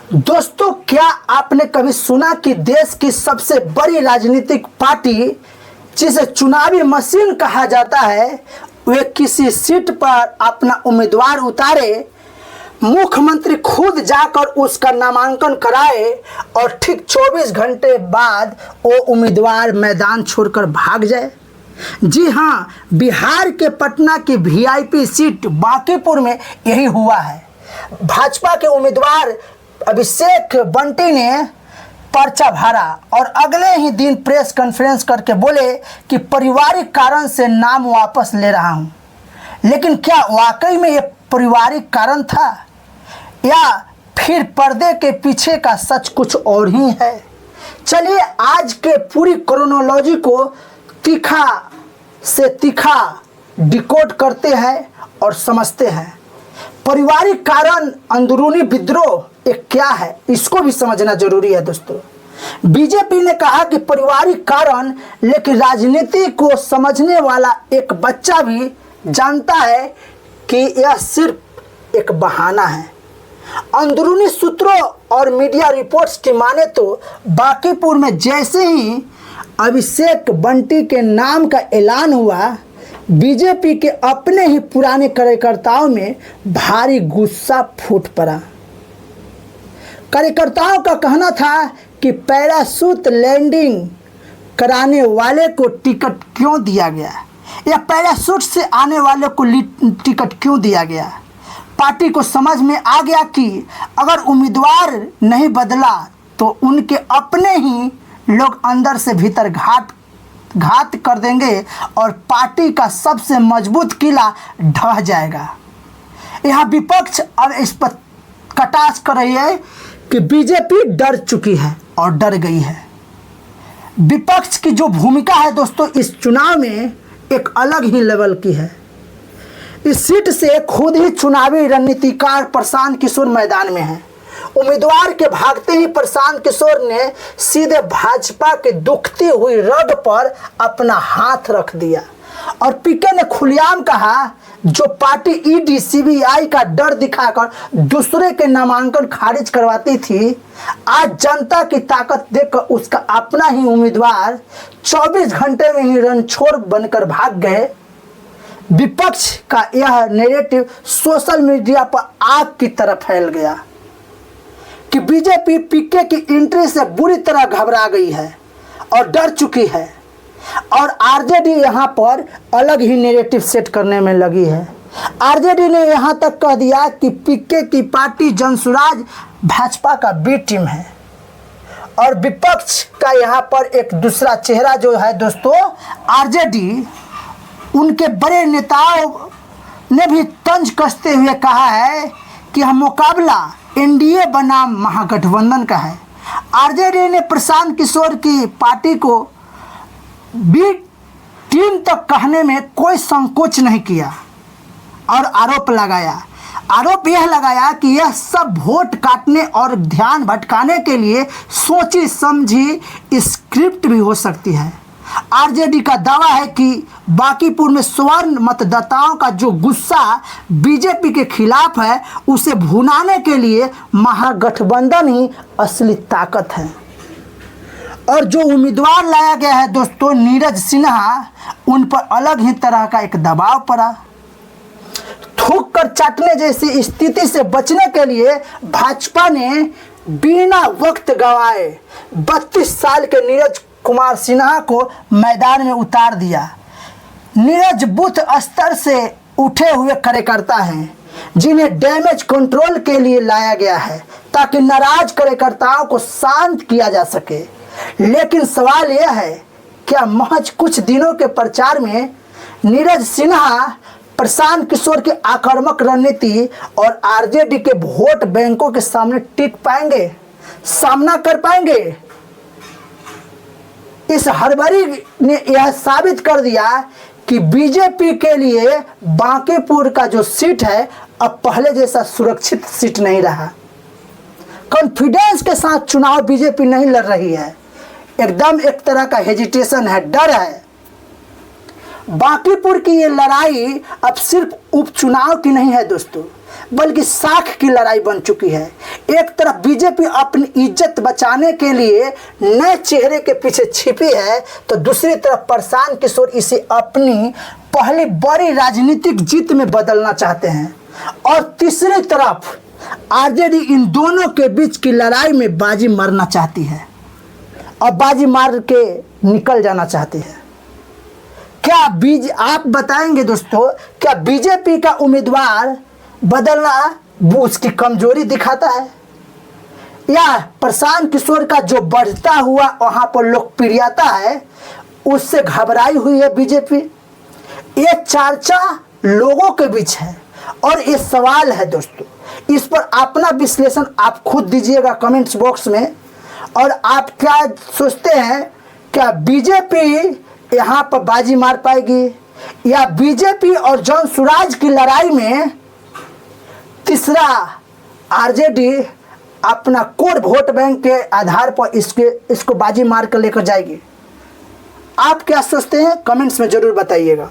दोस्तों, क्या आपने कभी सुना कि देश की सबसे बड़ी राजनीतिक पार्टी, जिसे चुनावी मशीन कहा जाता है, वे किसी सीट पर अपना उम्मीदवार उतारे, मुख्यमंत्री खुद जाकर उसका नामांकन कराए और ठीक 24 घंटे बाद वो उम्मीदवार मैदान छोड़कर भाग जाए? जी हाँ, बिहार के पटना की वीआईपी सीट बांकीपुर में यही हुआ है। भाजपा के उम्मीदवार अभिषेक बंटी ने पर्चा भरा और अगले ही दिन प्रेस कॉन्फ्रेंस करके बोले कि पारिवारिक कारण से नाम वापस ले रहा हूं। लेकिन क्या वाकई में ये पारिवारिक कारण था या फिर पर्दे के पीछे का सच कुछ और ही है? चलिए आज के पूरी क्रोनोलॉजी को तीखा से तीखा डिकोड करते हैं और समझते हैं। पारिवारिक कारण, अंदरूनी विद्रोह एक क्या है, इसको भी समझना जरूरी है दोस्तों। बीजेपी ने कहा कि पारिवारिक कारण, लेकिन राजनीति को समझने वाला एक बच्चा भी जानता है कि यह सिर्फ एक बहाना है। अंदरूनी सूत्रों और मीडिया रिपोर्ट्स की माने तो बांकीपुर में जैसे ही अभिषेक बंटी के नाम का ऐलान हुआ, बीजेपी के अपने ही पुराने कार्यकर्ताओं में भारी गुस्सा फूट पड़ा। कार्यकर्ताओं का कहना था कि पैराशूट लैंडिंग कराने वाले को टिकट क्यों दिया गया, या पैराशूट से आने वाले को टिकट क्यों दिया गया। पार्टी को समझ में आ गया कि अगर उम्मीदवार नहीं बदला तो उनके अपने ही लोग अंदर से भीतर घात कर देंगे और पार्टी का सबसे मजबूत किला ढह जाएगा। यह विपक्ष अब इस पर कटाक्ष कर रही है कि बीजेपी डर चुकी है और डर गई है। विपक्ष की जो भूमिका है दोस्तों इस चुनाव में एक अलग ही लेवल की है। इस सीट से खुद ही चुनावी रणनीतिकार प्रशांत किशोर मैदान में है। उम्मीदवार के भागते ही प्रशांत किशोर ने सीधे भाजपा के दुखती हुई रग पर अपना हाथ रख दिया और पीके ने खुलेआम कहा, जो पार्टी ईडी सीबीआई का डर दिखाकर दूसरे के नामांकन खारिज करवाती थी, आज जनता की ताकत देखकर उसका अपना ही उम्मीदवार 24 घंटे में ही रणछोड़ बनकर भाग गए। विपक्ष का यह नैरेटिव सोशल मीडिया पर आग की तरह फैल गया कि बीजेपी पीके की एंट्री से बुरी तरह घबरा गई है और डर चुकी है, और आरजेडी यहां पर अलग ही नैरेटिव सेट करने में लगी है। आरजेडी ने यहां तक कह दिया कि पीके की पार्टी जनसुराज भाजपा का बी टीम है, और विपक्ष का यहां पर एक दूसरा चेहरा जो है दोस्तों आरजेडी, उनके बड़े नेताओं ने भी तंज कसते हुए कहा है कि यह मुकाबला एनडीए बनाम महागठबंधन का है। आरजेडी ने प्रशांत किशोर की पार्टी को बी टीम तक कहने में कोई संकोच नहीं किया और आरोप यह लगाया कि यह सब वोट काटने और ध्यान भटकाने के लिए सोची समझी स्क्रिप्ट भी हो सकती है। आरजेडी का दावा है कि बांकीपुर में स्वर्ण मतदाताओं का जो गुस्सा बीजेपी के खिलाफ है, उसे भुनाने के लिए महागठबंधन ही असली ताकत है। और जो उम्मीदवार लाया गया है दोस्तों नीरज सिन्हा, उन पर अलग ही तरह का एक दबाव पड़ा। थूक कर चाटने जैसी स्थिति से बचने के लिए भाजपा ने बिना वक्त गंवाए 32 साल के नीरज कुमार सिन्हा को मैदान में उतार दिया। नीरज बूथ स्तर से उठे हुए कार्यकर्ता हैं, जिन्हें डैमेज कंट्रोल के लिए लाया गया है ताकि नाराज कार्यकर्ताओं को शांत किया जा सके। लेकिन सवाल यह है, क्या महज कुछ दिनों के प्रचार में नीरज सिन्हा प्रशांत किशोर की आक्रामक रणनीति और आरजेडी के वोट बैंकों के सामने टिक पाएंगे, सामना कर पाएंगे? इस हड़बड़ी ने यह साबित कर दिया कि बीजेपी के लिए बांकीपुर का जो सीट है अब पहले जैसा सुरक्षित सीट नहीं रहा। कॉन्फिडेंस के साथ चुनाव बीजेपी नहीं लड़ रही है, एकदम एक तरह का हेजिटेशन है, डर है। बांकीपुर की ये लड़ाई अब सिर्फ उपचुनाव की नहीं है दोस्तों, बल्कि साख की लड़ाई बन चुकी है। एक तरफ बीजेपी अपनी इज्जत बचाने के लिए नए चेहरे के पीछे छिपी है, तो दूसरी तरफ प्रशांत किशोर इसे अपनी पहली बड़ी राजनीतिक जीत में बदलना चाहते हैं। और तीसरी तरफ आरजेडी इन दोनों के बीच की लड़ाई में बाजी मारना चाहती है और बाजी मार के निकल जाना चाहती है। क्या आप बताएंगे दोस्तों, क्या बीजेपी का उम्मीदवार बदलना उसकी कमजोरी दिखाता है, या प्रशांत किशोर का जो बढ़ता हुआ वहां पर लोकप्रियता है उससे घबराई हुई है बीजेपी? ये चर्चा लोगों के बीच है और ये सवाल है दोस्तों, इस पर अपना विश्लेषण आप खुद दीजिएगा कमेंट्स बॉक्स में। और आप क्या सोचते हैं, क्या बीजेपी यहाँ पर बाजी मार पाएगी, या बीजेपी और जन स्वराज की लड़ाई में तीसरा आरजेडी अपना कोर वोट बैंक के आधार पर इसको बाजी मार कर लेकर जाएगी? आप क्या सोचते हैं कमेंट्स में जरूर बताइएगा।